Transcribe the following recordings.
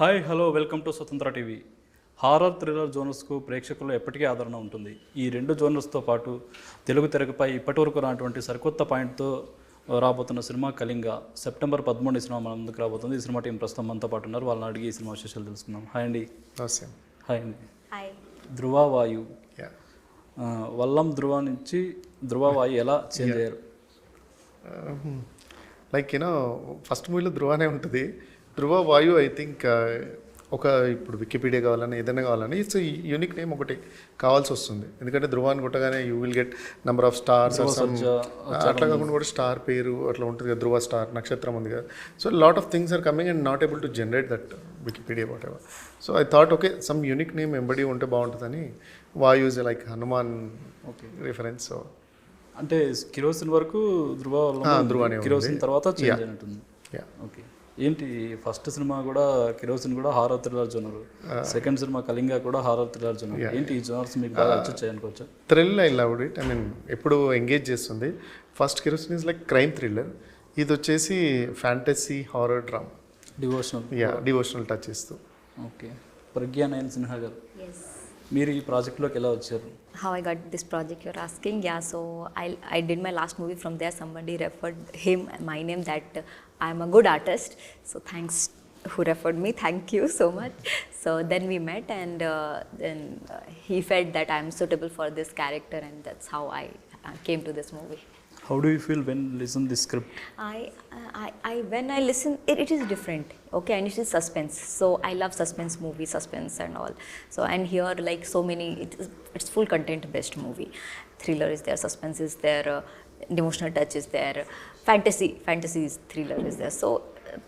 Hi hello welcome to స్వతంత్ర TV. Horror thriller జోనర్స్కు ప్రేక్షకుల్లో ఎప్పటికీ ఆదరణ ఉంటుంది. ఈ రెండు జోనర్స్తో పాటు తెలుగు తెరపై ఇప్పటివరకు రానటువంటి సరికొత్త పాయింట్తో రాబోతున్న సినిమా కళింగ. సెప్టెంబర్ 13 ఈ సినిమా మన ముందుకు రాబోతుంది. ఈ సినిమా టీం ప్రస్తుతం మనతో పాటు ఉన్నారు. వాళ్ళని అడిగి ఈ సినిమా విశేషాలు తెలుసుకుందాం. హాయ్ అండి. హాయ్ అండి. ధృవవాయు, వల్లం ధృవ నుంచి ధృవవాయు ఎలా చేంజ్ అయ్యారు? లైక్ ఫస్ట్ మూవీలో ధృవనే ఉంటుంది. ధృవ వాయు ఐ థింక్ ఒక ఇప్పుడు వికీపీడియా కావాలని ఏదైనా కావాలని ఇట్స్ యూనిక్ నేమ్ ఒకటి కావాల్సి వస్తుంది. ఎందుకంటే ధృవ అని కొట్టగానే you will get number of stars అట్లా కాకుండా కూడా స్టార్ పేరు అట్లా ఉంటుంది కదా, ధృవ స్టార్ నక్షత్రం ఉంది కదా. So lot of things are coming and not able to generate that Wikipedia whatever. So I thought okay some unique name embody ఉంటే బాగుంటుందని Vayu is like Hanuman reference. So అంటే కిరోసిన్ వరకు ధృవనే, కిరోసిన్ తర్వాత చేంజ్ అయినట్టుంది. ఓకే, ఏంటి first cinema కూడా Kerosene కూడా horror thriller genre, second cinema Kalinga కూడా హారర్ థ్రిల్లర్ జోనర్. ఏంటి ఈ జోనర్స్ మీకు బాగా వచ్చాయి అనుకోవచ్చు? Thrill I loved it. I mean ఎప్పుడు ఎంగేజ్ చేస్తుంది. First kerosene is like crime thriller, ఇది వచ్చేసి fantasy horror drama, devotional touch ఇస్తూ. ఓకే, ప్రజ్ఞా నయన్ సిన్హా గారు, మీరు ఈ ప్రాజెక్ట్లోకి ఎలా వచ్చారు? How I got this project you're asking? Yeah, so I did my last movie. From there somebody referred my name that I'm a good artist. So thanks who referred me. Thank you so much. So then we met and then he felt that I'm suitable for this character and that's how I came to this movie. How do you feel when listen this script? When I listen, it is different. Okay, and it is suspense. So I love suspense movie, suspense and all. So and here like so many, it's full content based movie. Thriller is there, suspense is there, emotional touch is there, fantasy is thriller is there. So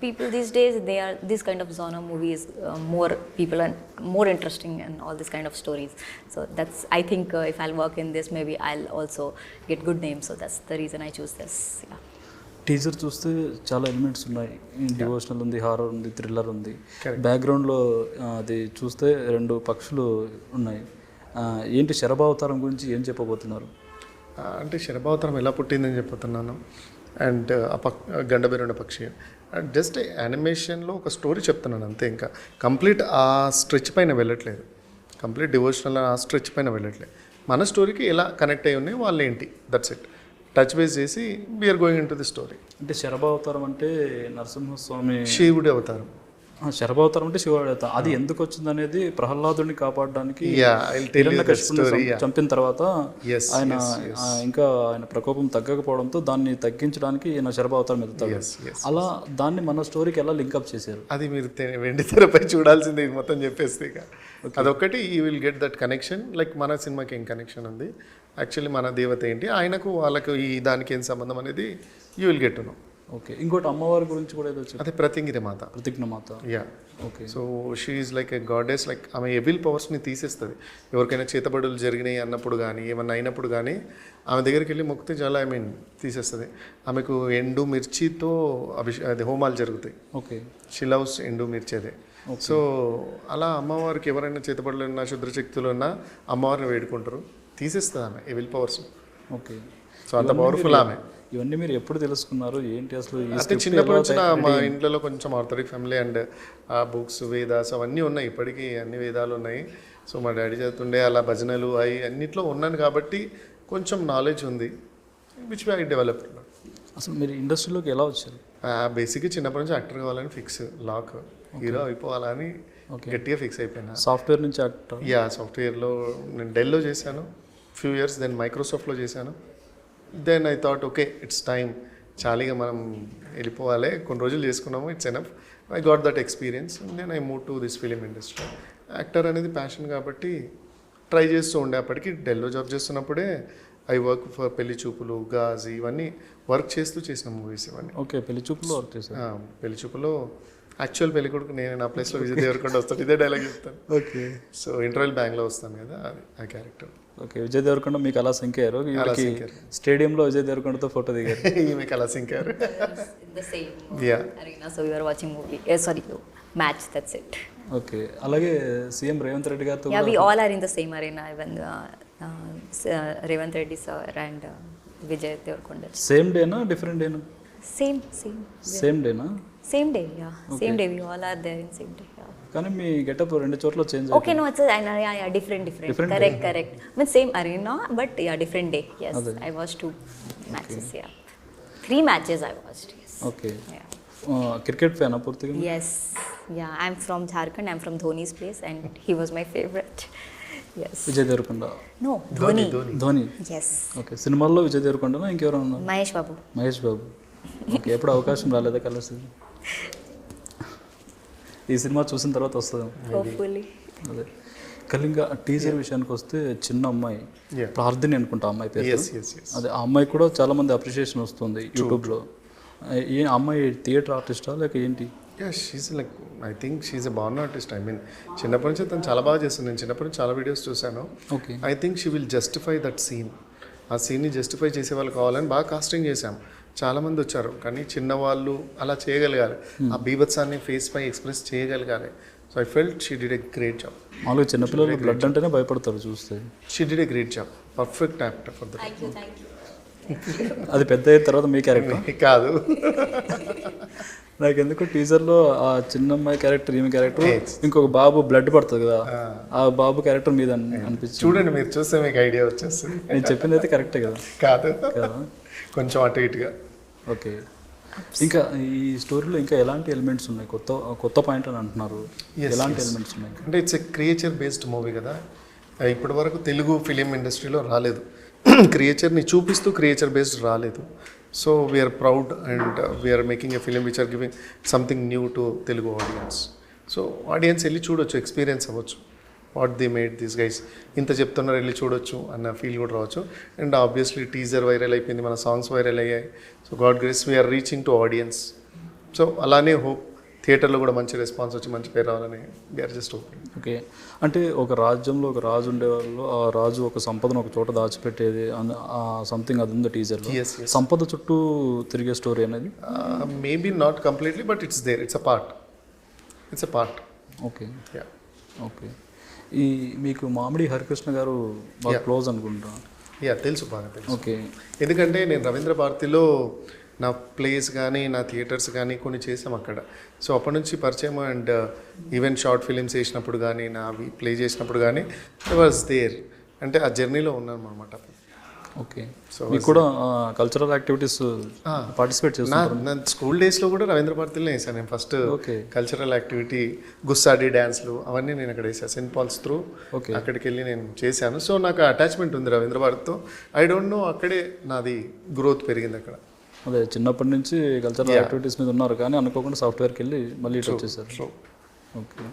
people these days, they are this kind of genre movies, more people are more interesting and all this kind of stories. So that's I think if I'll work in this, maybe I'll also get good name. So that's the reason I choose this. Yeah. Teaser చూస్తే చాలా elements ఉన్నాయి. Devotional ఉంది, horror ఉంది, thriller ఉంది. బ్యాక్గ్రౌండ్లో అది చూస్తే రెండు పక్షులు ఉన్నాయి. ఏంటి శరభావతారం గురించి ఏం చెప్పబోతున్నారు? అంటే శరభావతారం ఎలా పుట్టిందని చెప్తున్నాను. అండ్ గండబెరుండ పక్షి జస్ట్ యానిమేషన్లో ఒక స్టోరీ చెప్తున్నాను అంతే. ఇంకా కంప్లీట్ ఆ స్ట్రెచ్ పైన వెళ్ళట్లేదు, కంప్లీట్ డివోషనల్ ఆ స్ట్రెచ్ పైన వెళ్ళట్లేదు. మన స్టోరీకి ఎలా కనెక్ట్ అయ్యి ఉన్నాయి వాళ్ళు ఏంటి, దట్స్ ఇట్. టచ్ బేస్ చేసి we are going into the story. అంటే శరభావతారం అంటే నరసింహస్వామి, శివుడి అవతారం. శరభావతారం అంటే శివుడి అవతారం. అది ఎందుకు వచ్చింది అనేది ప్రహ్లాదుని కాపాడడానికి చంపిన తర్వాత ఆయన ఇంకా ఆయన ప్రకోపం తగ్గకపోవడంతో దాన్ని తగ్గించడానికి ఈయన శరభావతారం ఎత్తుతాడు. అలా దాన్ని మన స్టోరీకి ఎలా లింకప్ చేశారు? అది మీరు వెండి తెరపై చూడాల్సిందే, ఇది మొత్తం చెప్పేస్తే. ఇక అదొక్కటి you will get that connection. Like మన సినిమాకి ఏం కనెక్షన్ ఉంది, యాక్చువల్లీ మన దేవత ఏంటి, ఆయనకు వాళ్ళకు ఈ దానికి ఏం సంబంధం అనేది you will get to know. Okay, ఇంకోటి అమ్మవారి గురించి కూడా ఏదో అదే ప్రతిజ్ఞ మాత. Yeah, okay. So she is like a goddess. Like ఆమె ఎవిల్ పవర్స్ని తీసేస్తుంది. ఎవరికైనా చేతబడులు జరిగినాయి అన్నప్పుడు కానీ ఏమన్నా అయినప్పుడు కానీ ఆమె దగ్గరికి వెళ్ళి మొక్కితే చాలా తీసేస్తుంది. ఆమెకు ఎండు మిర్చితో అది హోమాలు జరుగుతాయి. ఓకే, షీ లవ్స్ ఎండు మిర్చి అదే. సో అలా అమ్మవారికి ఎవరైనా చేతబడులు ఉన్నా శుద్రశక్తులు ఉన్నా అమ్మవారిని వేడుకుంటారు, తీసేస్తుంది ఆమె ఎవిల్ పవర్స్. ఓకే, సో అంత పవర్ఫుల్ ఆమె. ఇవన్నీ మీరు ఎప్పుడు తెలుసుకున్నారు, ఏంటి అసలు? అంటే చిన్నప్పటి నుంచి మా ఇంట్లో కొంచెం ఆర్థోడిక్ ఫ్యామిలీ అండ్ బుక్స్ వేదాస్ అవన్నీ ఉన్నాయి. ఇప్పటికీ అన్ని వేదాలు ఉన్నాయి. సో మా డాడీ చదువుతుండే అలా భజనలు అవి అన్నిట్లో ఉన్నాను కాబట్టి కొంచెం నాలెడ్జ్ ఉంది, విచ్ ఐ డెవలప్. అసలు మీరు ఇండస్ట్రీలోకి ఎలా వచ్చారు? బేసిక్గా చిన్నప్పటి నుంచి యాక్టర్ కావాలని ఫిక్స్, లాక్ హీరో అయిపోవాలని గట్టిగా ఫిక్స్ అయిపోయినా. సాఫ్ట్వేర్ నుంచి యాక్టర్? సాఫ్ట్వేర్లో నేను డెల్లో చేశాను ఫ్యూ ఇయర్స్, దెన్ మైక్రోసాఫ్ట్లో చేశాను. Then I thought okay it's time, చాలీగా మనం వెళ్ళిపోవాలి. కొన్ని రోజులు చేసుకున్నాము, it's enough. I got that experience. Then I move to this film industry. Actor అనేది ప్యాషన్ కాబట్టి ట్రై చేస్తూ ఉండే. అప్పటికి డెల్లో జాబ్ చేస్తున్నప్పుడే I work for Pelli Choopulu, Ghazi, ఇవన్నీ వర్క్ చేస్తూ చేసిన మూవీస్ ఇవన్నీ. ఓకే, పెళ్లి చూపులో వర్క్ చేశాను. పెళ్లి చూపులో యాక్చువల్ పెళ్లి కొడుకు నేను, నా ప్లేస్లో విజయ్ దేవరకొండ వస్తాను, ఇదే డైలాగ్ చెప్తాను. ఓకే, సో ఇంటర్వెల్ బ్యాంగ్లో వస్తాను కదా, అది ఆ క్యారెక్టర్. ఓకే, విజయ్ దేవరకొండ మీకు అలా సింక్ అయ్యారు? స్టేడియంలో విజయ్ దేవరకొండతో ఫోటో దిగారు, మీకు అలా సింక్ అయ్యారు. Match, that's it. ఓకే, అలాగే సీఎం రేవంత్ రెడ్డి గారితో we all are in the same arena, even Revanth Reddy sir and Vijay Devarkonda. Same డేనా డిఫరెంట్ డేనా? Same సేమ్ డేనా? Same day, yeah. Okay. Same day, we all are there in same day. Yeah. కానీ మీ getup రెండు చోట్ల change Okay, no, it's a, different. Correct. I mean, same arena, but yeah, different day. Yes, I watched 2 matches. Yeah, 3 matches I watched. Yes. Okay Yeah. Cricket ఫ్యానా పూర్తిగా? Yes. Yeah, I'm from Jharkhand. I'm from Dhoni's place, and he was my favorite. Yes. Vijay Deverakonda. No, Dhoni. Dhoni. Yes. Okay, సినిమాల్లో విజయ్ దేవరకొండనా ఇంకెవరైనా ఉన్నారు? Mahesh Babu. Mahesh Babu. Okay, ఎప్పుడు అవకాశం రాలేదా కలిసి? ఈ సినిమా చూసిన తర్వాత వస్తుంది. Hopefully. అదే కళింగ టీజర్ విషయానికి వస్తే చిన్న అమ్మాయి Yeah. ప్రార్థన అనుకుంటా అమ్మాయి పేరు. yes. అదే ఆ అమ్మాయి కూడా చాలా మంది అప్రిషియేషన్ వస్తుంది యూట్యూబ్లో. ఏ అమ్మాయి థియేటర్ ఆర్టిస్టా లేక ఏంటి? She's like I think she's a born artist. I mean చిన్నప్పటి నుంచి తను చాలా బాగా చేస్తుంది. నేను చిన్నప్పటి నుంచి చాలా వీడియోస్ చూశాను. Okay. I think she will justify that scene. ఆ సీన్ని జస్టిఫై చేసే వాళ్ళు కావాలని బాగా కాస్టింగ్ చేశాం. చాలామంది వచ్చారు, కానీ చిన్నవాళ్ళు అలా చేయగలగాలి, ఆ బీభత్సాన్ని ఫేస్ పై ఎక్స్ప్రెస్ చేయగలగాలి. So I felt she did a great job. మామూలుగా చిన్నపిల్లలు బ్లడ్ అంటేనే భయపడతారు చూస్తే. She did a great job. Perfect actor for that. Thank you. అది పెద్ద అయిన తర్వాత మీ క్యారెక్టర్ కాదు, నాకు ఎందుకు టీజర్లో ఆ చిన్న అమ్మాయి క్యారెక్టర్, ఈమె క్యారెక్టర్, ఇంకొక బాబు బ్లడ్ పడుతుంది కదా, ఆ బాబు క్యారెక్టర్ మీద అనిపించింది. చూడండి, మీరు చూస్తే మీకు ఐడియా వచ్చేస్తుంది. నేను చెప్పింది అయితే కరెక్టే కదా? కాదు, కదా. కొంచెం అటు ఇటుగా. ఓకే. ఇంకా ఈ స్టోరీలో ఇంకా ఎలాంటి ఎలిమెంట్స్ ఉన్నాయి? కొత్త పాయింట్ అని అంటున్నారు. ఎలాంటి ఎలిమెంట్స్ ఉన్నాయి? అంటే it's a creature based movie కదా. ఇప్పటి వరకు తెలుగు ఫిలిం ఇండస్ట్రీలో రాలేదు. క్రియేచర్ని చూపిస్తూ క్రియేచర్ బేస్డ్ రాలేదు. So we are proud and we are making a film which are giving something new to Telugu audience. So audience వెళ్ళి చూడొచ్చు, ఎక్స్పీరియన్స్ అవ్వచ్చు. What the made this guys, ఇంత చెప్తున్నారు వెళ్ళి చూడొచ్చు అన్న ఫీల్ కూడా రావచ్చు. అండ్ ఆబ్వియస్లీ టీజర్ వైరల్ అయిపోయింది, మన సాంగ్స్ వైరల్ అయ్యాయి. So God grace we are reaching to audience. So అలానే హోప్ థియేటర్లో కూడా మంచి రెస్పాన్స్ వచ్చి మంచి పేరు రావాలని వీఆర్ జస్ట్ హోపింగ్. ఓకే. అంటే ఒక రాజ్యంలో ఒక రాజు ఉండేవాళ్ళు, ఆ రాజు ఒక సంపదను ఒక చోట దాచిపెట్టేది, సంథింగ్ అది ఉంది టీజర్లో. సంపద చుట్టూ తిరిగే స్టోరీ అనేది maybe not completely, but it's there, it's a part. Okay. Yeah. Okay. ఈ మీకు మామిడి హరికృష్ణ గారు బాగా క్లోజ్ అనుకుంటా? యా, తెలుసు, బాగా తెలుసు. ఓకే. ఎందుకంటే నేను రవీంద్ర భారతిలో నా ప్లేస్ కానీ నా థియేటర్స్ కానీ కొన్ని చేసాం అక్కడ. సో అప్పటి నుంచి పరిచయం. అండ్ ఈవెన్ షార్ట్ ఫిలిమ్స్ వేసినప్పుడు కానీ నా అవి ప్లే చేసినప్పుడు కానీ ఐ వాజ్ దేర్. అంటే ఆ జర్నీలో ఉన్నాను అనమాట. ఓకే. సో మీకు కూడా కల్చరల్ యాక్టివిటీస్ పార్టిసిపేట్ చేస్తున్నారు? నా స్కూల్ డేస్లో కూడా రవీంద్ర భారతిలో వేసాను నేను first. Okay. Cultural activity, Gussadi డ్యాన్స్లు అవన్నీ నేను అక్కడ వేసాను. Saint Paul's through okay. అక్కడికి వెళ్ళి నేను చేశాను. సో నాకు అటాచ్మెంట్ ఉంది రవీంద్ర భారతితో. ఐ డోంట్ నో, అక్కడే నాది గ్రోత్ పెరిగింది అక్కడ. అదే చిన్నప్పటి నుంచి కల్చరల్ యాక్టివిటీస్ మీద ఉన్నారు, కానీ అనుకోకుండా సాఫ్ట్వేర్కి వెళ్ళి మళ్ళీ ఇటు వచ్చేసారు. ఓకే.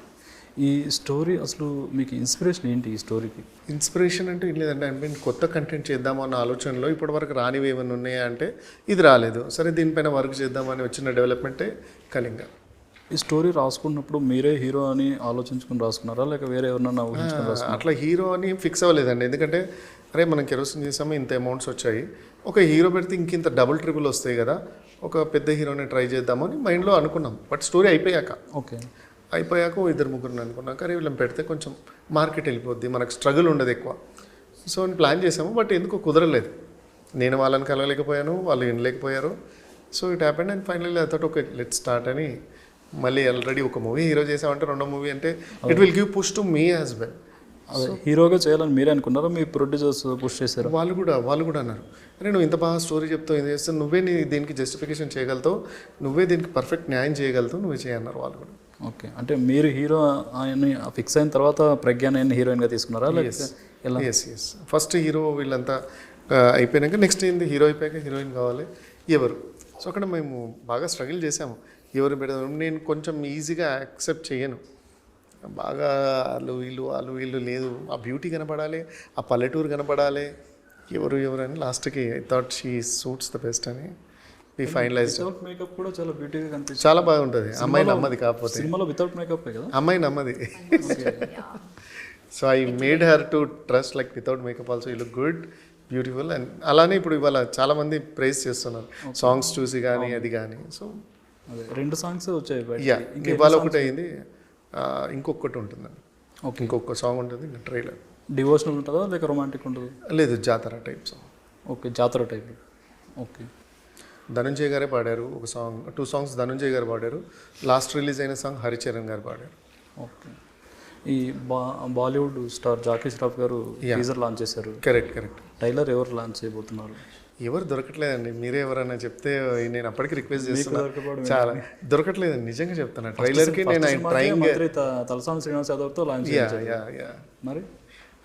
ఈ స్టోరీ అసలు మీకు ఇన్స్పిరేషన్ ఏంటి ఈ స్టోరీకి? ఇన్స్పిరేషన్ అంటే ఏం లేదంటే, ఐ మీన్ కొత్త కంటెంట్ చేద్దాము అన్న ఆలోచనలో ఇప్పటివరకు రానివి ఏమైనా ఉన్నాయా అంటే ఇది రాలేదు. సరే దీనిపైన వర్క్ చేద్దామని వచ్చిన డెవలప్మెంటే కళింగ. ఈ స్టోరీ రాసుకున్నప్పుడు మీరే హీరో అని ఆలోచించుకుని రాసుకున్నారా, లేక వేరే ఎవరన్నా ఊహించుకుని రాసుకున్నారా? అట్లా హీరో అని ఫిక్స్ అవ్వలేదండి. ఎందుకంటే అరే మనం కెరోసిన్ చేసాము, ఇంత అమౌంట్స్ వచ్చాయి, ఒక హీరో పెడితే ఇంకింత డబుల్ ట్రిపుల్ వస్తాయి కదా, ఒక పెద్ద హీరోని ట్రై చేద్దామని మైండ్లో అనుకున్నాం. బట్ స్టోరీ అయిపోయాక ఇద్దరు ముగ్గురు అనుకున్నాక అరే వీళ్ళని పెడితే కొంచెం మార్కెట్ వెళ్ళిపోద్ది, మనకు స్ట్రగుల్ ఉండదు ఎక్కువ. సో అని ప్లాన్ చేసాము. బట్ ఎందుకో కుదరలేదు. నేను వాళ్ళని కలవలేకపోయాను, వాళ్ళు వినలేకపోయారు. So it happened and finally I thought okay let's start అని. మళ్ళీ ఆల్రెడీ ఒక మూవీ హీరో చేసామంటే రెండో మూవీ అంటే it will give push to me as well. అదే హీరోగా చేయాలని మీరే అనుకున్నారా, మీ ప్రొడ్యూసర్స్ పుష్ చేశారు? వాళ్ళు కూడా అన్నారు, అరే నువ్వు ఇంత బాగా స్టోరీ చెప్తావు, ఇది చేస్తావు, నువ్వే దీనికి జస్టిఫికేషన్ చేయగలుగుతావు, నువ్వే దీనికి పర్ఫెక్ట్ న్యాయం చేయగలుగుతావు, నువ్వే చేయన్నారు వాళ్ళు కూడా. ఓకే. అంటే మీరు హీరో ఆయన ఫిక్స్ అయిన తర్వాత ప్రజ్ఞాన్ ఆయన హీరోయిన్గా తీసుకున్నారా? ఎస్ ఫస్ట్ హీరో వీళ్ళంతా అయిపోయినాక నెక్స్ట్ ఏంది, హీరో అయిపోయాక హీరోయిన్ కావాలి ఎవరు. సో అక్కడ మేము బాగా స్ట్రగుల్ చేసాము, ఎవరు పెడదాం. నేను కొంచెం ఈజీగా యాక్సెప్ట్ చేయను, బాగా వాళ్ళు వీళ్ళు లేదు, ఆ బ్యూటీ కనపడాలి, ఆ పల్లెటూరు కనపడాలి, ఎవరు అని లాస్ట్కి I thought she suits the best అని వి ఫైనలైజ్. మేకప్ కూడా చాలా బ్యూటీగా కనిపిస్తుంది, చాలా బాగుంటుంది. అమ్మాయి నమ్మది, కాకపోతే సినిమాలో వితౌట్ మేకప్ కదా అమ్మాయి నమ్మది. So I made her to trust like without makeup also you look good, beautiful. And అలానే ఇప్పుడు ఇవాళ చాలామంది ప్రైజ్ చేస్తున్నారు సాంగ్స్ చూసి కానీ అది కానీ. సో 2 సాంగ్స్ వచ్చాయి. ఇవాళ ఒకటి అయింది, ఇంకొకటి ఉంటుందండి. ఓకే, ఇంకొక సాంగ్ ఉంటుంది ట్రైలర్. డివోషనల్ ఉంటుందా లేక రొమాంటిక్ ఉంటుందా? లేదు, జాతర టైప్ సాంగ్. ఓకే, జాతర టైప్. ఓకే. ధనుంజయ్ గారే పాడారు ఒక సాంగ్, 2 సాంగ్స్ ధనుంజయ్ గారు పాడారు. లాస్ట్ రిలీజ్ అయిన సాంగ్ హరిచరణ్ గారు పాడారు. ఓకే. ఈ బాలీవుడ్ స్టార్ జాకీ ష్రాఫ్ గారు టీజర్ లాంచ్ చేశారు. కరెక్ట్. ట్రైలర్ ఎవరు లాంచ్ చేయబోతున్నారు? ఎవరు దొరకట్లేదండి, మీరే ఎవరన్నా చెప్తే నేను అప్పటికి రిక్వెస్ట్ చేస్తున్నా. చాలా దొరకట్లేదండి, నిజంగా చెప్తాను. ట్రైలర్కి నేను ట్రైంగ్ తలసాని శ్రీనివాస్ యాదవ్తో లాంచ్ చేశారు. మరి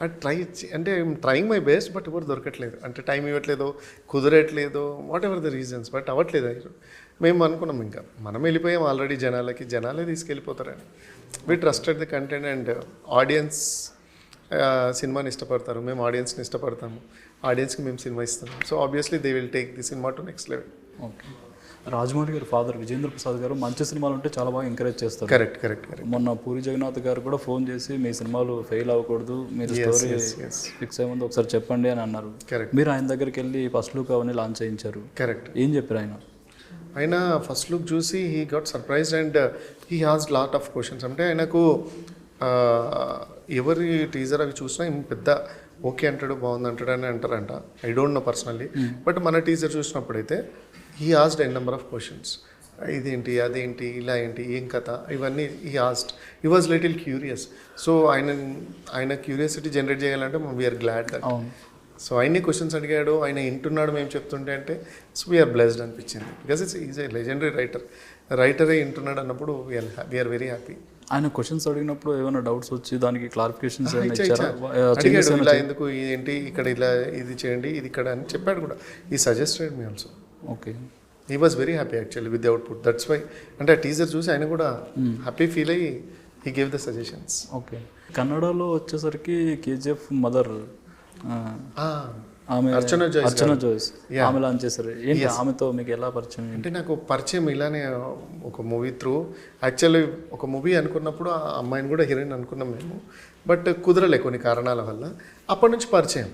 అంటే ట్రైంగ్ మై బెస్ట్, బట్ ఎవరు దొరకట్లేదు. అంటే టైం ఇవ్వట్లేదు, కుదరట్లేదు, whatever the reasons, but అవ్వట్లేదు. మేము అనుకున్నాం ఇంకా మనం వెళ్ళిపోయాం ఆల్రెడీ, జనాలే తీసుకెళ్ళిపోతారని. We trusted the content and audience సినిమాని ఇష్టపడతారు, మేము ఆడియన్స్ని ఇష్టపడతాము, ఆడియన్స్కి మేము సినిమా ఇస్తాము. So obviously they will take the cinema to next level. Okay. Rajamouli garu father Vijendra Prasad గారు మంచి సినిమాలు ఉంటే చాలా బాగా ఎంకరేజ్ చేస్తారు. కరెక్ట్. మొన్న పూరి జగన్నాథ్ గారు కూడా ఫోన్ చేసి మీ సినిమాలు ఫెయిల్ అవ్వకూడదు, మీరు స్టోరీ ఫిక్స్ అయ్యే ముందు ఒకసారి చెప్పండి అని అన్నారు. మీరు ఆయన దగ్గరికి వెళ్ళి ఫస్ట్ లుక్ అవన్నీ లాంచ్ చేయించారు. కరెక్ట్. ఏం చెప్పారు ఆయన ఫస్ట్ లుక్ చూసి he got surprised and he has lot of questions. అంటే ఆయనకు ఎవరి టీజర్ అవి చూసినా పెద్ద ఓకే అంటాడు, బాగుంది అంటాడు అని అంటారంట. I don't know personally, but మన టీజర్ చూసినప్పుడైతే he asked an number of questions. ఇదేంటి, అదేంటి, ఇలా ఏంటి, ఏం కథ, ఇవన్నీ he asked. He was little curious. So ఆయన క్యూరియాసిటీ జనరేట్ చేయాలంటే వీఆర్ గ్లాడ్ దట్. సో ఆయన్ని క్వశ్చన్స్ అడిగాడు, ఆయన వింటున్నాడు మేము చెప్తుంటే, అంటే సో వీఆర్ బ్లెస్డ్ అనిపించింది. బికాస్ ఈజ్ ఏ లెజెండరీ రైటరే వింటున్నాడు అన్నప్పుడు వీఆర్ వెరీ హ్యాపీ. ఆయన క్వశ్చన్స్ అడిగినప్పుడు ఏమైనా డౌట్స్ వచ్చి దానికి క్లారిఫికేషన్స్ అడిగాడు, ఇలా ఎందుకు, ఏంటి, ఇక్కడ ఇలా ఇది చేయండి, ఇది ఇక్కడ అని చెప్పాడు కూడా. ఈ suggested me also. Okay. He was very happy actually with the output. That's why, అంటే ఆ టీజర్ చూసి ఆయన కూడా హ్యాపీ ఫీల్ అయ్యి he gave the suggestions. Okay. కన్నడలో వచ్చేసరికి కేజీఎఫ్ మదర్ ఆమె అర్చన జోయిస్ ఆమె లాంచ్ చేశారు. ఏంటి ఆమెతో మీకు ఎలా పరిచయం? అంటే నాకు పరిచయం ఇలానే ఒక మూవీ త్రూ. యాక్చువల్లీ ఒక మూవీ అనుకున్నప్పుడు ఆ అమ్మాయిని కూడా హీరోయిన్ అనుకున్నాం మేము, బట్ కుదరలే కొన్ని కారణాల వల్ల. అప్పటి నుంచి పరిచయం.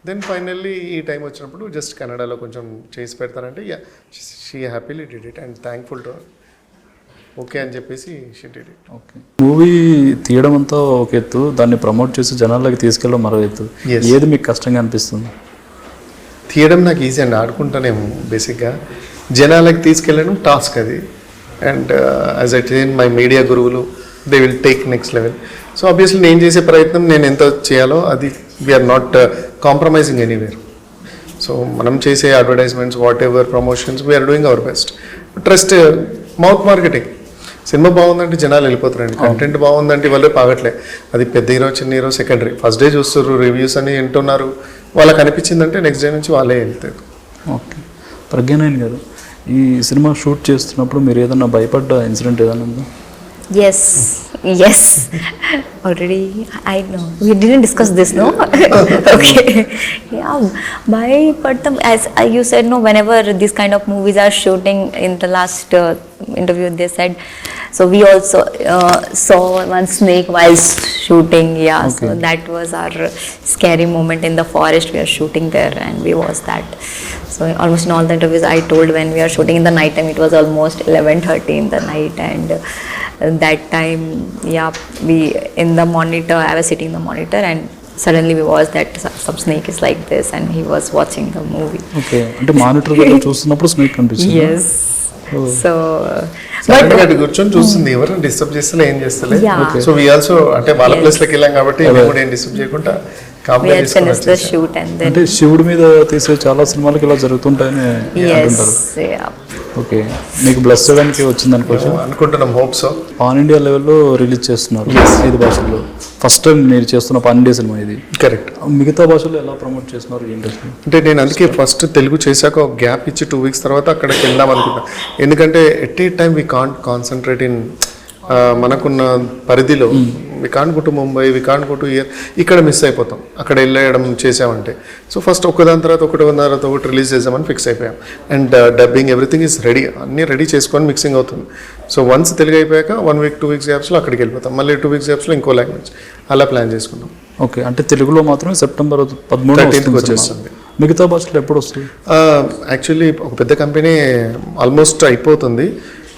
దెన్ ఫైనల్లీ ఈ టైం వచ్చినప్పుడు జస్ట్ కన్నడలో కొంచెం చేసి పెడతారంటే she happily did it and thankful to okay అని చెప్పేసి she did it. Okay. Movie తీయడం అంతా ఒక ఎత్తు, దాన్ని ప్రమోట్ చేసి జనాల్లోకి తీసుకెళ్ళడం మరో ఎత్తు. ఏది మీకు కష్టంగా అనిపిస్తుంది? తీయడం నాకు ఈజీ అండి, ఆడుకుంటానేమో బేసిక్గా. జనాలకి తీసుకెళ్ళడం టాస్క్ అది. And as I tell my media గురువులు, they will take next level. So obviously నేను చేసే ప్రయత్నం నేను ఎంత చేయాలో అది we are not compromising anywhere. So మనం చేసే advertisements, whatever promotions, we are doing our best. Trust, mouth marketing. Cinema బాగుందంటే జనాలు వెళ్ళిపోతారండి, కంటెంట్ బాగుందంటే వాళ్ళే పాగట్లే. అది పెద్ద హీరో చిన్న హీరో సెకండరీ. ఫస్ట్ డే చూస్తారు, రివ్యూస్ అని వింటున్నారు, వాళ్ళకి అనిపించిందంటే నెక్స్ట్ డే నుంచి వాళ్ళే వెళ్తారు. ఓకే. ప్రజ్ఞానయన్ గారు, ఈ సినిమా షూట్ చేస్తున్నప్పుడు మీరు ఏదన్నా భయపడ్డ ఇన్సిడెంట్ ఏదైనా ఉందా? Yes. Already, I know. We didn't discuss this, no? Okay. But as you said, no, whenever these kind of movies are shooting, in the last interview they said, so we also saw one snake while shooting. Yeah, okay. So that was our scary moment in the forest. We are shooting there and we watched that. So almost in all the interviews I told, when we are shooting in the night time, it was almost 11:30 in the night, and that time, we in the monitor, I was sitting in the monitor, and suddenly we watched that some snake is like this, and he was watching the movie. Okay, అంటే monitor దగ్గర చూస్తున్నప్పుడు snake కనిపించింది. Yes. So but కూర్చొని చూస్తుంది, ఎవరైనా disturb చేస్తలే, ఏం చేస్తలే. సో వి ఆల్సో, అంటే వాళ్ళ ప్లేస్లోకి వెళ్ళాం కాబట్టి మేము కూడా ఏం డిస్టర్బ్ చేయకుండా షూట్. అండ్ అంటే శివుడి మీద తీసే చాలా సినిమాలకి ఇలా జరుగుతుంటాయని అంటుంటారు. ఓకే. మీకు బ్లెస్ చేయడానికి వచ్చింది అనుకుంటున్నాం. Hope so. పాన్ ఇండియా లెవెల్లో రిలీజ్ చేస్తున్నారు 5 భాషల్లో. ఫస్ట్ టైం మీరు చేస్తున్న పాన్ ఇండియా సినిమా ఇది. కరెక్ట్. మిగతా భాషల్లో ఎలా ప్రమోట్ చేస్తున్నారు ఇండస్ట్రీ? అంటే నేను అందుకే ఫస్ట్ తెలుగు చేశాక ఒక గ్యాప్ ఇచ్చి 2 weeks తర్వాత అక్కడికి వెళ్దాం అనుకుంటా. ఎందుకంటే at a time we can't concentrate in మనకున్న పరిధిలో. We can't go to Mumbai, we can't go to here, ఇక్కడ మిస్ అయిపోతాం అక్కడ వెళ్ళడం చేసామంటే. సో ఫస్ట్ ఒకదాని తర్వాత ఒకటి రిలీజ్ చేద్దామని ఫిక్స్ అయిపోయాం. And dubbing everything is ready, అన్నీ రెడీ చేసుకొని మిక్సింగ్ అవుతుంది. సో వన్స్ తెలుగు అయిపోయాక 1 week 2 weeks గ్యాప్స్లో అక్కడికి వెళ్ళిపోతాం, మళ్ళీ 2 weeks గ్యాప్స్లో ఇంకో లాంగ్వేజ్, అలా ప్లాన్ చేసుకున్నాం. ఓకే. అంటే తెలుగులో మాత్రమే సెప్టెంబర్ 13th వచ్చేస్తుంది. మిగతా భాషలో ఎప్పుడు వస్తుంది? యాక్చువల్లీ ఒక పెద్ద కంపెనీ ఆల్మోస్ట్ అయిపోతుంది,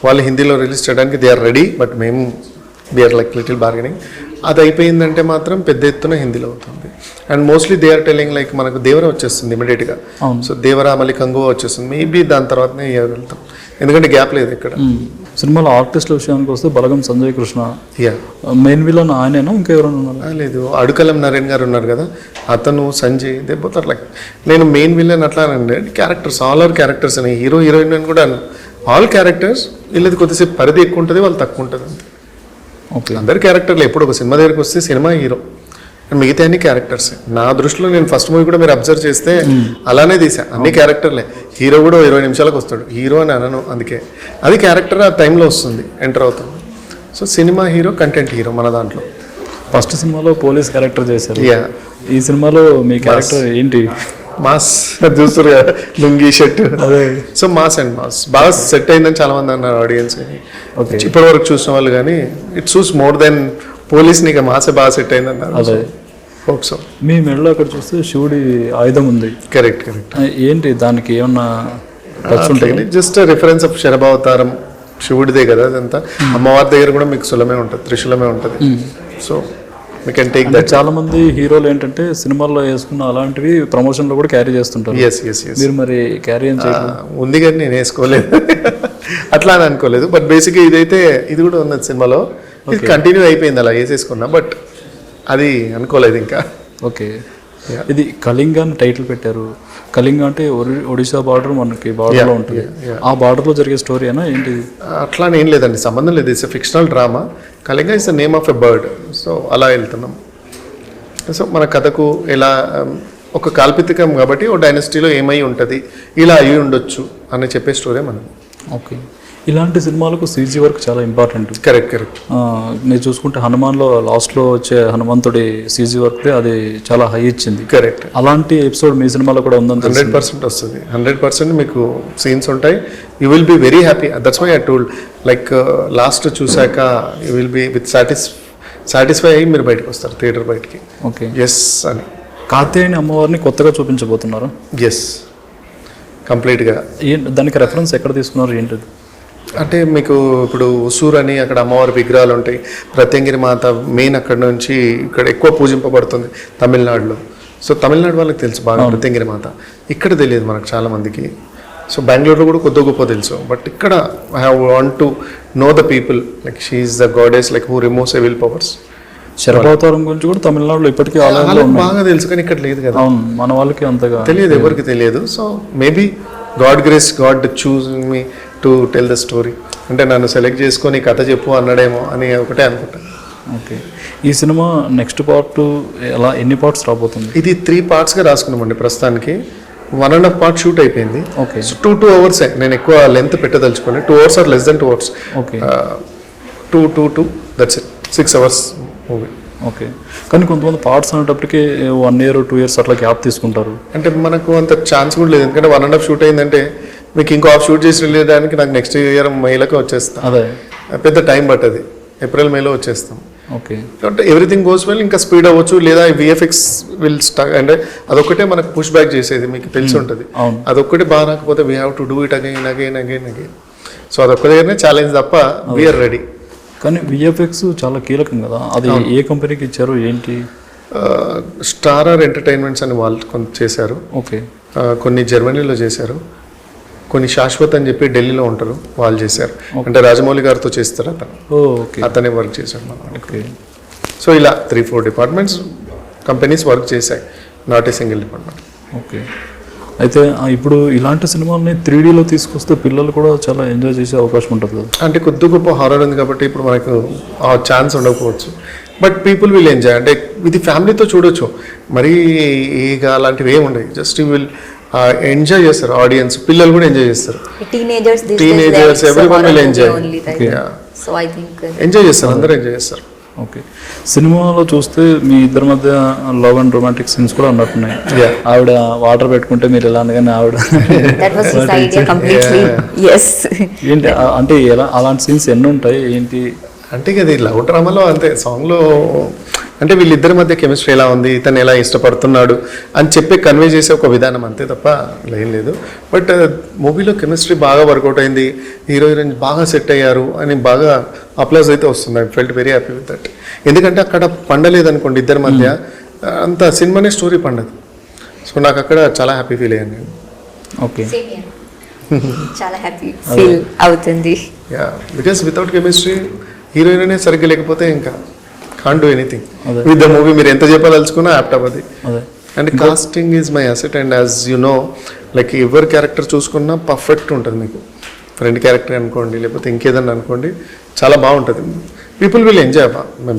వాళ్ళు హిందీలో రిలీజ్ చేయడానికి దే ఆర్ రెడీ, బట్ మేము వీఆర్ లైక్ లిటిల్ బార్గెనింగ్. అది అయిపోయిందంటే మాత్రం పెద్ద ఎత్తున హిందీలో అవుతుంది. And mostly they are telling like మనకు దేవర వచ్చేస్తుంది ఇమీడియట్గా. సో దేవర మళ్ళీ కంగువా వచ్చేస్తుంది, మేబీ దాని తర్వాతనే వెళ్తాం, ఎందుకంటే గ్యాప్ లేదు ఇక్కడ. సినిమాలో ఆర్టిస్టుల విషయానికి వస్తే Balagam Sanjay Krishna yeah main villain ఆయనేనా ఇంకా ఎవరైనా ఉన్నారు? లేదు, అడుకలం నరేన్ గారు ఉన్నారు కదా, అతను సంజయ్ దేపోతే అట్లా. నేను మెయిన్ విలన్ అట్లా అనండి, క్యారెక్టర్స్ ఆల్ ఆర్ క్యారెక్టర్స్ అని, హీరో హీరోయిన్ అని కూడా ఆల్ క్యారెక్టర్స్. వీళ్ళది కొద్దిసేపు పరిధి ఎక్కువ ఉంటుంది, వాళ్ళు తక్కువ ఉంటుంది అంతే. ఓకే. అందరి క్యారెక్టర్లు ఎప్పుడు ఒక సినిమా దగ్గరికి వస్తే సినిమా హీరో, మిగతా అన్ని క్యారెక్టర్స్. నా దృష్టిలో నేను ఫస్ట్ మూవీ కూడా మీరు అబ్జర్వ్ చేస్తే అలానే తీసా, అన్ని క్యారెక్టర్లే. హీరో కూడా 20 నిమిషాలకు వస్తాడు, హీరో అని అనను, అందుకే అది క్యారెక్టర్ ఆ టైంలో వస్తుంది, ఎంటర్ అవుతుంది. So cinema hero, content hero మన దాంట్లో. ఫస్ట్ సినిమాలో పోలీస్ క్యారెక్టర్ చేశారు, యా. ఈ సినిమాలో మీ క్యారెక్టర్ ఏంటి? మాస్ చూస్తారు కదా, లుంగీ షర్ట్. అదే. సో మాస్ అండ్ మాస్ బాగా సెట్ అయిందని చాలా మంది అన్నారు ఆడియన్స్. ఓకే. ఇప్పటి వరకు చూసిన వాళ్ళు కానీ it choose more than police, నీకు మాసే బాగా సెట్ అయిందన్నారు. అదే. Hope so. మీ మెడలో అక్కడ చూస్తే శివుడి ఆయుధం ఉంది, కరెక్ట్ కరెక్ట్. ఏంటి దానికి ఏమన్నా ఖర్చు ఉంటుంది? జస్ట్ రిఫరెన్స్ ఆఫ్ శరభావతారం, శివుడిదే కదా అదంతా. అమ్మవారి దగ్గర కూడా మీకు శూలమే ఉంటుంది, త్రిశూలమే ఉంటుంది. So me can take that. చాలా మంది హీరోలు ఏంటంటే సినిమాల్లో వేసుకున్న అలాంటివి ప్రమోషన్ లో కూడా క్యారీ చేస్తుంటారు. Yes yes yes. మీరు మరి క్యారీ ఏం చేయలేదు? ఉంది కానీ నేను వేసుకోలేదు, అట్లా అని అనుకోలేదు. బట్ బేసిక్గా ఇదైతే ఇది కూడా ఉన్నది సినిమాలో, ఇది కంటిన్యూ అయిపోయింది అలా వేసేసుకున్నా, బట్ అది అనుకోలేదు ఇంకా. ఓకే. ఇది కళింగ అని టైటిల్ పెట్టారు. కళింగ అంటే ఒడిశా బార్డర్ మనకి బార్డర్ లో ఉంటుంది, ఆ బార్డర్ లో జరిగే స్టోరీ అయినా ఏంటి? అట్లా ఏం లేదండి, సంబంధం లేదు. It's fictional drama. Kalinga is the name of a bird. So అలా వెళ్తున్నాం. సో మన కథకు ఎలా ఒక కాల్పితికం కాబట్టి ఓ డైనస్టీలో ఏమై ఉంటుంది, ఇలా అయ్యి ఉండొచ్చు అని చెప్పే స్టోరీ మనం. ఓకే. ఇలాంటి సినిమాలకు సీజీ వర్క్ చాలా ఇంపార్టెంట్. Correct correct. మీరు చూసుకుంటే హనుమాన్లో లాస్ట్లో వచ్చే హనుమంతుడి సీజీ వర్క్ అది చాలా హై ఇచ్చింది. కరెక్ట్. అలాంటి ఎపిసోడ్ మీ సినిమాలో కూడా ఉందని 100% వస్తుంది. 100% మీకు సీన్స్ ఉంటాయి. You will be very happy. That's why I told, like last చూసాక you will be with satisfy అయ్యి మీరు బయటకు వస్తారు థియేటర్ బయటికి. ఓకే. ఎస్ అని. కాత్యాయని అమ్మవారిని కొత్తగా చూపించబోతున్నారు. ఎస్, కంప్లీట్గా. దానికి రెఫరెన్స్ ఎక్కడ తీసుకున్నారు ఏంటిది? అంటే మీకు ఇప్పుడు ఉసూర్ అని అక్కడ అమ్మవారి విగ్రహాలు ఉంటాయి. ప్రత్యంగిరి మాత మెయిన్ అక్కడ నుంచి ఇక్కడ ఎక్కువ పూజింపబడుతుంది తమిళనాడులో. సో తమిళనాడు వాళ్ళకి తెలుసు బాగా ప్రత్యంగిరి మాత, ఇక్కడ తెలియదు మనకు చాలా మందికి. సో బెంగళూరులో కూడా కొద్ది గొప్ప తెలుసు, బట్ ఇక్కడ I have want to know the people, like she is the goddess like who removes evil powers. శరభావతారం గురించి కూడా తమిళనాడులో ఇప్పటికీ బాగా తెలుసు, కానీ ఇక్కడ లేదు కదా. అవును, మన వాళ్ళకి అంతగా తెలియదు, ఎవరికి తెలియదు. So maybe God grace, God choosing me to tell the story. అంటే నన్ను సెలెక్ట్ చేసుకొని కథ చెప్పు అన్నాడేమో అని ఒకటే అనుకుంటాను. ఓకే. ఈ సినిమా నెక్స్ట్ పార్ట్ ఎలా, ఎన్ని పార్ట్స్ రాబోతుంది? ఇది 3 పార్ట్స్గా రాసుకున్నామండి ప్రస్తుతానికి. 1.5 పార్ట్ షూట్ అయిపోయింది. ఓకే. So 2 hours. నేను ఎక్కువ లెంత్ పెట్టదలుచుకోండి. 2 hours or less than 2 hours. Okay. 2 that's it. 6 hours movie. Okay. కానీ కొంతమంది పార్ట్స్ అనేటప్పటికి 1 year 2 years అట్లా గ్యాప్ తీసుకుంటారు. అంటే మనకు అంత ఛాన్స్ కూడా లేదు, ఎందుకంటే 1.5 షూట్ అయిందంటే మీకు ఇంకో హాఫ్ షూట్ చేసి వెళ్ళడానికి నాకు నెక్స్ట్ ఇయర్ మేలోకి వచ్చేస్తాం. అదే పెద్ద టైం పట్టది, ఏప్రిల్ మేలో వచ్చేస్తాం. ఓకే. కాబట్టి ఎవ్రీథింగ్ గోస్ వెల్, ఇంకా స్పీడ్ అవ్వచ్చు, లేదా విఎఫ్ఎక్స్ విల్ స్టాక్. అంటే అదొక్కటే మనకు పుష్ బ్యాక్ చేసేది, మీకు తెలిసి ఉంటుంది. అదొక్కటి బాగా రాకపోతే we have to do it again again again again. So అదొక్క దగ్గరనే ఛాలెంజ్ తప్ప వీఆర్ రెడీ. కానీ విఎఫ్ఎక్స్ చాలా కీలకం కదా, అది ఏ కంపెనీకి ఇచ్చారు ఏంటి? స్టార్ ఆర్ ఎంటర్టైన్మెంట్స్ అని వాళ్ళు కొంత చేశారు. ఓకే. కొన్ని జర్మనీలో చేశారు, కొన్ని శాశ్వత్ అని చెప్పి ఢిల్లీలో ఉంటారు, వాళ్ళు చేశారు. అంటే రాజమౌళి గారితో చేస్తారు అతను. ఓకే. అతనే వర్క్ చేశారు మనం. ఓకే. సో ఇలా 3-4 డిపార్ట్మెంట్స్ కంపెనీస్ వర్క్ చేశాయి, not a single department. Okay. అయితే ఇప్పుడు ఇలాంటి సినిమాల్ని 3Dలో తీసుకొస్తే పిల్లలు కూడా చాలా ఎంజాయ్ చేసే అవకాశం ఉంటుంది కదా. అంటే కొద్ది గొప్ప హారర్ ఉంది కాబట్టి ఇప్పుడు మనకు ఆ ఛాన్స్ ఉండకపోవచ్చు, బట్ పీపుల్ విల్ ఎంజాయ్. అంటే ఇది ఫ్యామిలీతో చూడొచ్చు, మరీ ఇక అలాంటివి ఏమి ఉండవు. జస్ట్ యూ విల్ ఎంజాయ్ చేస్తారు, ఆడియన్స్ పిల్లలు కూడా ఎంజాయ్ చేస్తారు. Teenagers everyone will enjoy. So I think enjoy చేస్తారు, అందరూ ఎంజాయ్ చేస్తారు. ఓకే. సినిమాలో చూస్తే మీ ఇద్దరి మధ్య లవ్ అండ్ రొమాంటిక్ సీన్స్ కూడా ఉన్నట్టున్నాయి. ఆవిడ వాటర్ పెట్టుకుంటే మీరు ఎలా అనగానే ఆవిడ ఏంటి అంటే ఎలా, అలాంటి సీన్స్ ఎన్ని ఉంటాయి ఏంటి? అంటే అది లవ్ డ్రామాలో అంతే, సాంగ్లో అంటే వీళ్ళిద్దరి మధ్య కెమిస్ట్రీ ఎలా ఉంది, ఇతను ఎలా ఇష్టపడుతున్నాడు అని చెప్పి కన్వే చేసే ఒక విధానం అంతే తప్ప ఏం లేదు. బట్ మూవీలో కెమిస్ట్రీ బాగా వర్కౌట్ అయింది, హీరో హీరోయిన్ బాగా సెట్ అయ్యారు అని బాగా అప్లాజ్ అయితే వస్తుంది. I felt very happy with that. ఎందుకంటే అక్కడ పండలేదు అనుకోండి ఇద్దరి మధ్య, అంత సినిమానే స్టోరీ పండదు. సో నాకు అక్కడ చాలా హ్యాపీ ఫీల్ అయ్యాను నేను. ఓకే. చాలా హ్యాపీ ఫీల్ అవుతుంది. Yeah because without chemistry heroine అనే సరిగ్గా లేకపోతే ఇంకా కాన్ డూ ఎనీథింగ్ అదే. With the movie. మీరు ఎంత చెప్పదలుచుకున్నా యాప్ట్ అవ్వదు. అదే and casting is my asset. And as you know like ఎవరి క్యారెక్టర్ చూసుకున్నా పర్ఫెక్ట్ ఉంటుంది మీకు. ఫ్రెండ్ క్యారెక్టర్ అనుకోండి, లేకపోతే ఇంకేదన్నా అనుకోండి, చాలా బాగుంటుంది. పీపుల్ విల్ ఎంజాయ్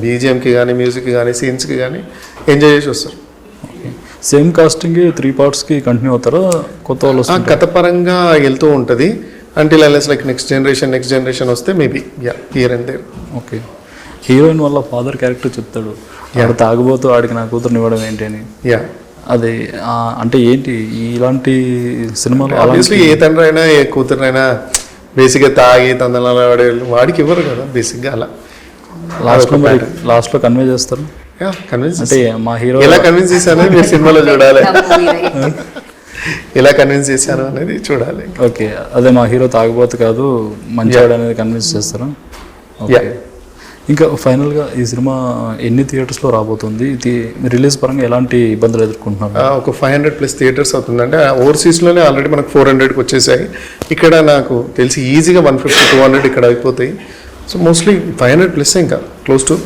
బీజిఎంకి కానీ, మ్యూజిక్కి కానీ, సీన్స్కి కానీ ఎంజాయ్ చేసి వస్తారు. సేమ్ కాస్టింగ్ 3 పార్ట్స్కి కంటిన్యూ అవుతారా, కొత్త వాళ్ళు ఆ కథ పరంగా వెళ్తూ ఉంటుంది until unless like next generation వస్తే maybe here and there. Okay. Heroine వల్ల ఫాదర్ క్యారెక్టర్ చెప్తాడు, ఆడు తాగుబోతూ ఆడికి నా కూతురుని ఇవ్వడం ఏంటి అని. యా అది అంటే ఏంటి ఇలాంటి సినిమాలు ఆబ్వియస్లీ ఏ తండ్రి అయినా ఏ కూతురునైనా బేసిక్గా తాగి తందనాలు వాడే వాడికి ఇవ్వరు కదా బేసిక్గా. అలా లాస్ట్లో కన్వే చేస్తారు. కన్విన్స్ అంటే మా హీరో ఎలా కన్విన్స్ చేశాను మీరు సినిమాలో చూడాలి. ఎలా కన్విన్స్ చేశాను అనేది చూడాలి. ఓకే, అదే మా హీరో తాగుబోతు కాదు మంచివాడు అనేది కన్విన్స్ చేస్తారా? ఓకే. ఇంకా ఫైనల్గా ఈ సినిమా ఎన్ని థియేటర్స్లో రాబోతుంది? ఇది రిలీజ్ పరంగా ఎలాంటి ఇబ్బందులు ఎదుర్కొంటున్నారు? ఒక 500+ థియేటర్స్ అవుతుంది. అంటే ఓవర్సీస్లోనే ఆల్రెడీ మనకు 400కి వచ్చేసాయి. ఇక్కడ నాకు తెలిసి ఈజీగా 150-200 ఇక్కడ అయిపోతాయి. సో మోస్ట్లీ 500+ ఇంకా క్లోజ్ టు.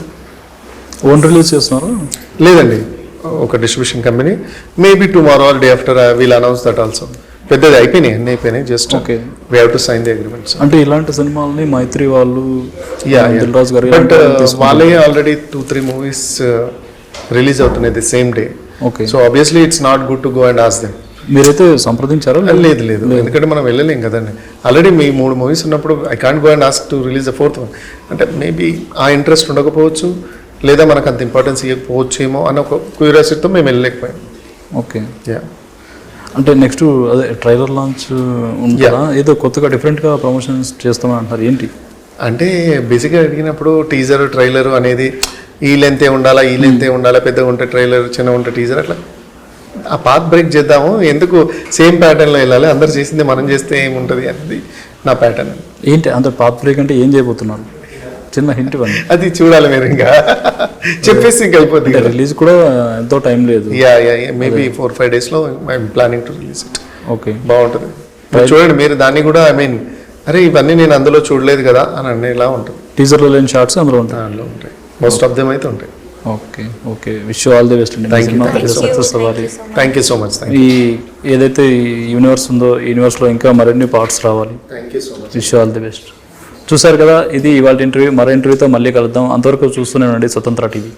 ఓన్ రిలీజ్ చేస్తున్నారు? లేదండి, ఒక distribution company. Maybe tomorrow or day after will announce that also. పెద్దది అయిపోయినాయి, అన్నీ అయిపోయినాయి. Just okay, we have to sign the agreements. అంటే ఇలాంటి సినిమాలని మైత్రి వాళ్ళు, దిల్ రాజు గారు, బట్ వాళ్ళే ఆల్రెడీ 2-3 మూవీస్ రిలీజ్ అవుతున్నాయి the same day. Okay. So obviously it's not good to go and ask them. మీరైతే సంప్రదించారా? లేదు, ఎందుకంటే మనం వెళ్ళలేం కదండి. ఆల్రెడీ మీ 3 మూవీస్ ఉన్నప్పుడు I can't go and ask to release the 4th one. అంటే మేబీ ఆ ఇంట్రెస్ట్ ఉండకపోవచ్చు, లేదా మనకు అంత ఇంపార్టెన్స్ ఇవ్వకపోవచ్చేమో అన్న ఒక క్యూరియాసిటీతో మేము వెళ్ళలేకపోయాం. ఓకే. యా అంటే నెక్స్ట్ అదే ట్రైలర్ లాంచ్ ఉంటుందా? ఏదో కొత్తగా డిఫరెంట్గా ప్రమోషన్స్ చేస్తామని అంటారు, ఏంటి? అంటే బేసిక్గా అడిగినప్పుడు టీజర్ ట్రైలర్ అనేది ఈ లెంతే ఉండాలా, ఈ లెంతే ఉండాలా, పెద్దగా ఉంటే ట్రైలర్, చిన్నగా ఉంటే టీజర్, అట్లా ఆ పాత్ బ్రేక్ చేద్దాము. ఎందుకు సేమ్ ప్యాటర్న్లో వెళ్ళాలి, అందరు చేసింది మనం చేస్తే ఏముంటుంది అనేది నా ప్యాటర్న్. ఏంటి అంత పాత్ బ్రేక్ అంటే ఏం చేయబోతున్నారు? చిన్న హింట్ ఇవ్వండి. అది చూడాలి మీరు, ఇంకా చెప్పేసి ఇంకా అయిపోతుంది. రిలీజ్ కూడా ఎంతో టైం లేదు. మేబీ 4-5 డేస్లో I'm planning to release it. Okay, బాగుంటుంది. చూడండి మీరు దాన్ని కూడా, ఐ మీన్ అరే ఇవన్నీ నేను అందులో చూడలేదు కదా అని అనేలా ఉంటుంది. టీజర్లో లేని షార్ట్స్ అందులో ఉంటాయి. దానిలో ఉంటాయి, మోస్ట్ ఆఫ్ దెమ్ అయితే ఉంటాయి. Okay. Wish you all the best అండి. సక్సెస్ అవ్వాలి. Thank you so much. ఈ ఏదైతే యూనివర్స్ ఉందో ఈ యూనివర్స్లో ఇంకా మరిన్ని పార్ట్స్ రావాలి. Thank you so much. Wish you all the best. చూసారు కదా, ఇది ఇవాళ ఇంటర్వ్యూ. మరో ఇంటర్వ్యూతో మళ్ళీ కలుద్దాం. అంతవరకు చూస్తూనే ఉండండి స్వతంత్ర టీవీ.